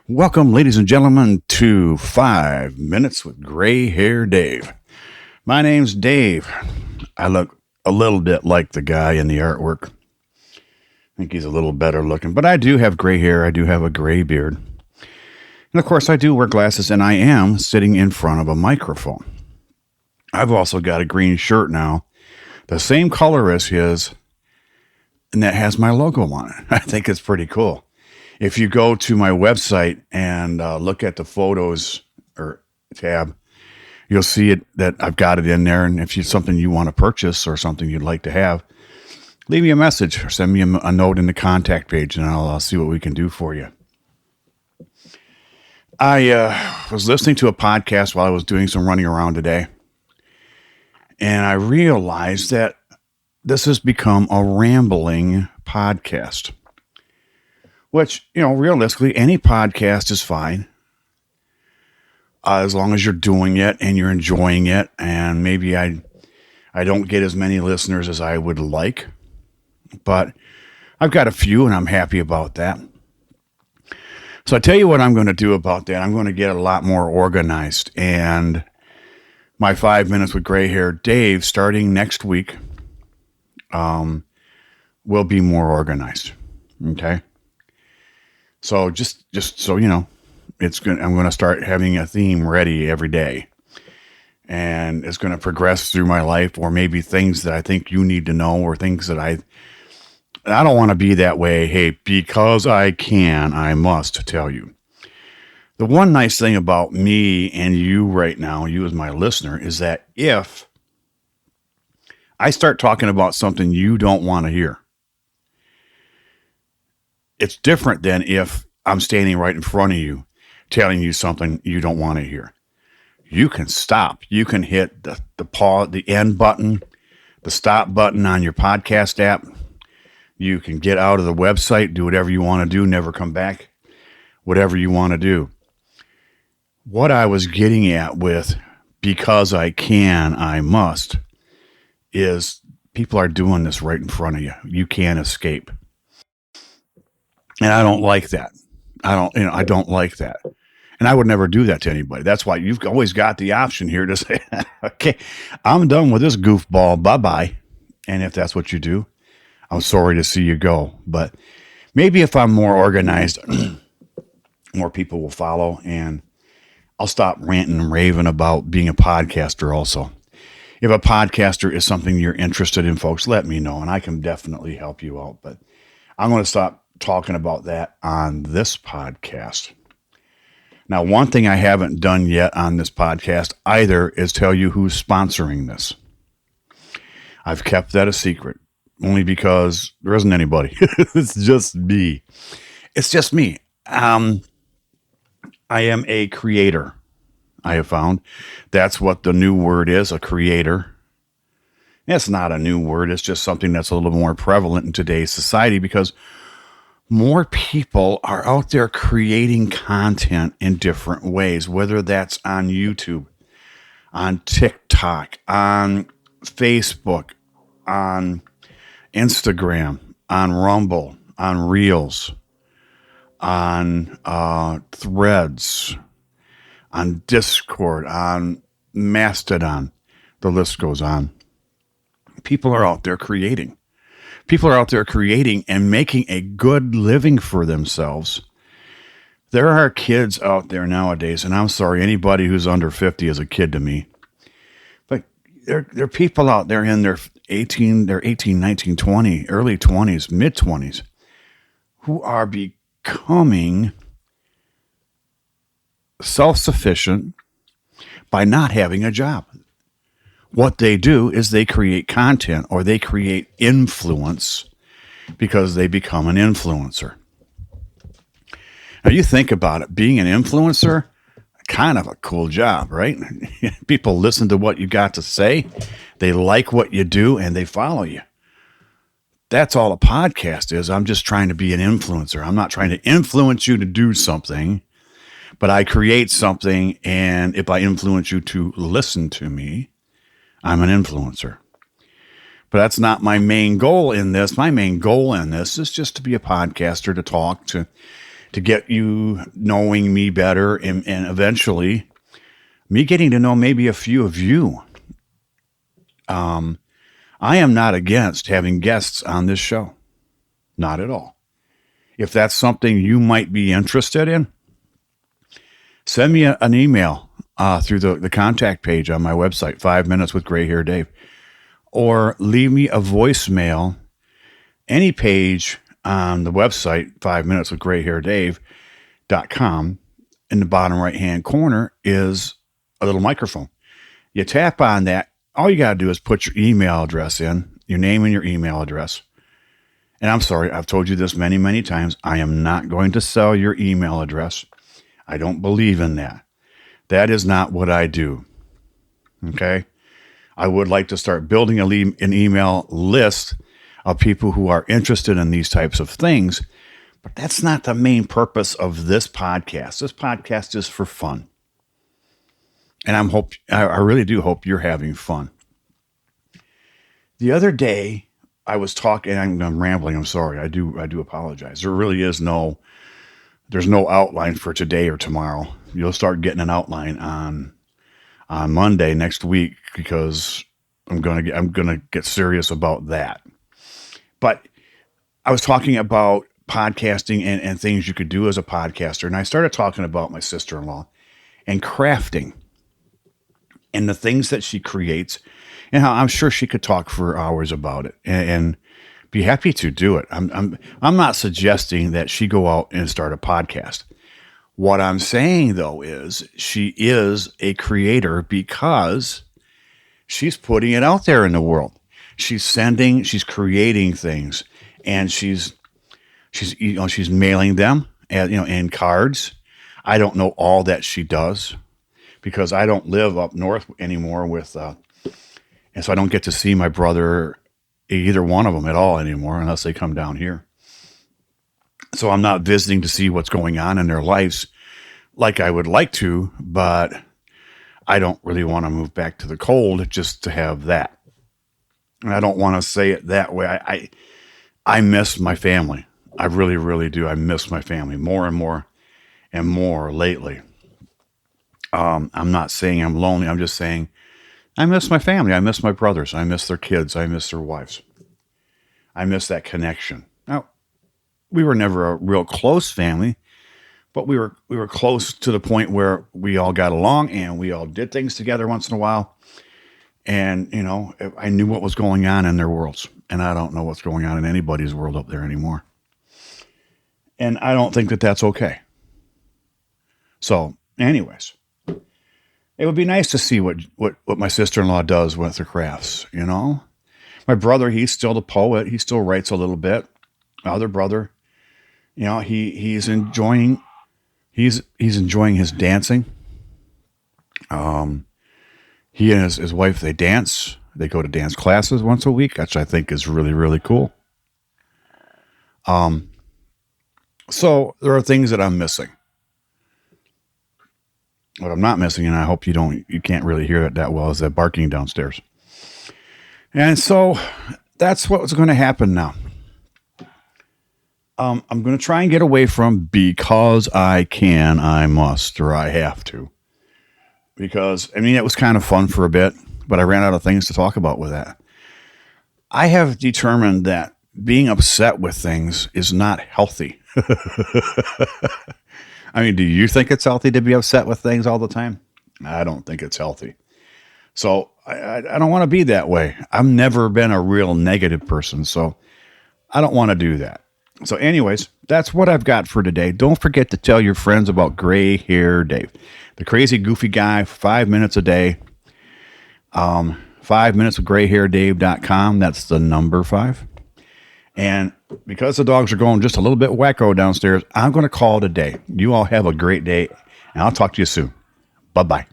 Welcome, ladies and gentlemen, to 5 Minutes with Gray Hair Dave. My name's Dave. I look a little bit like the guy in the artwork. I think he's a little better looking, but I do have gray hair. I do have a gray beard. And of course, I do wear glasses, and I am sitting in front of a microphone. I've also got a green shirt now, the same color as his, and that has my logo on it. I think it's pretty cool. If you go to my website and look at the photos or tab, you'll see it that I've got it in there. And if it's something you want to purchase or something you'd like to have, leave me a message or send me a note in the contact page, and I'll see what we can do for you. I was listening to a podcast while I was doing some running around today, and I realized that this has become a rambling podcast. Which, realistically, any podcast is fine. As long as you're doing it and you're enjoying it. And maybe I don't get as many listeners as I would like. But I've got a few, and I'm happy about that. So I tell you what I'm going to do about that. I'm going to get a lot more organized. And my 5 Minutes with Gray Hair Dave, starting next week, will be more organized. Okay? So just so you know, I'm going to start having a theme ready every day, and it's going to progress through my life, or maybe things that I think you need to know, or things that I don't want to be that way. Hey, because I can, I must tell you. The one nice thing about me and you right now, you as my listener, is that if I start talking about something you don't want to hear, it's different than if I'm standing right in front of you telling you something you don't want to hear. You can stop. You can hit the pause, the end button, the stop button on your podcast app. You can get out of the website, do whatever you want to do, never come back, whatever you want to do. What I was getting at with because I can, I must, is people are doing this right in front of you. You can't escape. And I don't like that. I don't like that. And I would never do that to anybody. That's why you've always got the option here to say, okay, I'm done with this goofball. Bye-bye. And if that's what you do, I'm sorry to see you go. But maybe if I'm more organized, more people will follow, and I'll stop ranting and raving about being a podcaster also. If a podcaster is something you're interested in, folks, let me know, and I can definitely help you out. But I'm going to stop talking about that on this podcast. Now, one thing I haven't done yet on this podcast either is tell you who's sponsoring this. I've kept that a secret only because there isn't anybody. It's just me. It's just me. I am a creator. I have found that's what the new word is, a creator. It's not a new word. It's just something that's a little more prevalent in today's society because more people are out there creating content in different ways, whether that's on YouTube, on TikTok, on Facebook, on Instagram, on Rumble, on Reels, on Threads, on Discord, on Mastodon. The list goes on. People are out there creating. People are out there creating and making a good living for themselves. There are kids out there nowadays, and I'm sorry, anybody who's under 50 is a kid to me. But there are people out there in their 18, 19, 20, early 20s, mid 20s, who are becoming self-sufficient by not having a job. What they do is they create content or they create influence because they become an influencer. Now you think about it, being an influencer, kind of a cool job, right? People listen to what you got to say. They like what you do and they follow you. That's all a podcast is. I'm just trying to be an influencer. I'm not trying to influence you to do something, but I create something. And if I influence you to listen to me, I'm an influencer. But that's not my main goal in this. My main goal in this is just to be a podcaster, to talk to to get you knowing me better, and eventually me getting to know maybe a few of you. I am not against having guests on this show. Not at all. If that's something you might be interested in, send me an email through the contact page on my website, 5 Minutes with Gray Hair Dave, or leave me a voicemail. Any page on the website, 5 Minutes with Gray Hair Dave.com, in the bottom right hand corner is a little microphone. You tap on that. All you got to do is put your email address in, your name and your email address. And I'm sorry, I've told you this many, many times. I am not going to sell your email address. I don't believe in that. That is not what I do. Okay? I would like to start building an email list of people who are interested in these types of things, but that's not the main purpose of this podcast. This podcast is for fun. And I really do hope you're having fun. The other day, I was talking, I'm rambling, I'm sorry. I do apologize. There really is there's no outline for today or tomorrow. You'll start getting an outline on Monday next week, because I'm gonna get serious about that. But I was talking about podcasting and things you could do as a podcaster, and I started talking about my sister-in-law and crafting and the things that she creates, and how I'm sure she could talk for hours about it and be happy to do it. I'm not suggesting that she go out and start a podcast. What I'm saying, though, is she is a creator because she's putting it out there in the world. She's creating things, and she's mailing them in cards. I don't know all that she does, because I don't live up north anymore and so I don't get to see my brother, either one of them at all anymore, unless they come down here. So I'm not visiting to see what's going on in their lives like I would like to, but I don't really want to move back to the cold just to have that. And I don't want to say it that way. I miss my family. I really, really do. I miss my family more and more and more lately. I'm not saying I'm lonely. I'm just saying I miss my family. I miss my brothers. I miss their kids. I miss their wives. I miss that connection. Now, we were never a real close family, but we were close to the point where we all got along and we all did things together once in a while. And, I knew what was going on in their worlds, and I don't know what's going on in anybody's world up there anymore. And I don't think that that's okay. So, anyways, it would be nice to see what my sister-in-law does with her crafts, My brother, he's still the poet. He still writes a little bit. My other brother, he's enjoying his dancing. He and his wife, they dance. They go to dance classes once a week, which I think is really, really cool. So there are things that I'm missing. What I'm not missing, and I hope you can't really hear it that well, is that barking downstairs. And so that's what's going to happen now. I'm going to try and get away from because I can, I must, or I have to. Because, it was kind of fun for a bit, but I ran out of things to talk about with that. I have determined that being upset with things is not healthy. Do you think it's healthy to be upset with things all the time? I don't think it's healthy. So I don't want to be that way. I've never been a real negative person, so I don't want to do that. So anyways, that's what I've got for today. Don't forget to tell your friends about Gray Hair Dave, the crazy, goofy guy, 5 minutes a day. 5 minutes with grayhairdave.com. That's the number 5. And because the dogs are going just a little bit wacko downstairs, I'm going to call it a day. You all have a great day, and I'll talk to you soon. Bye-bye.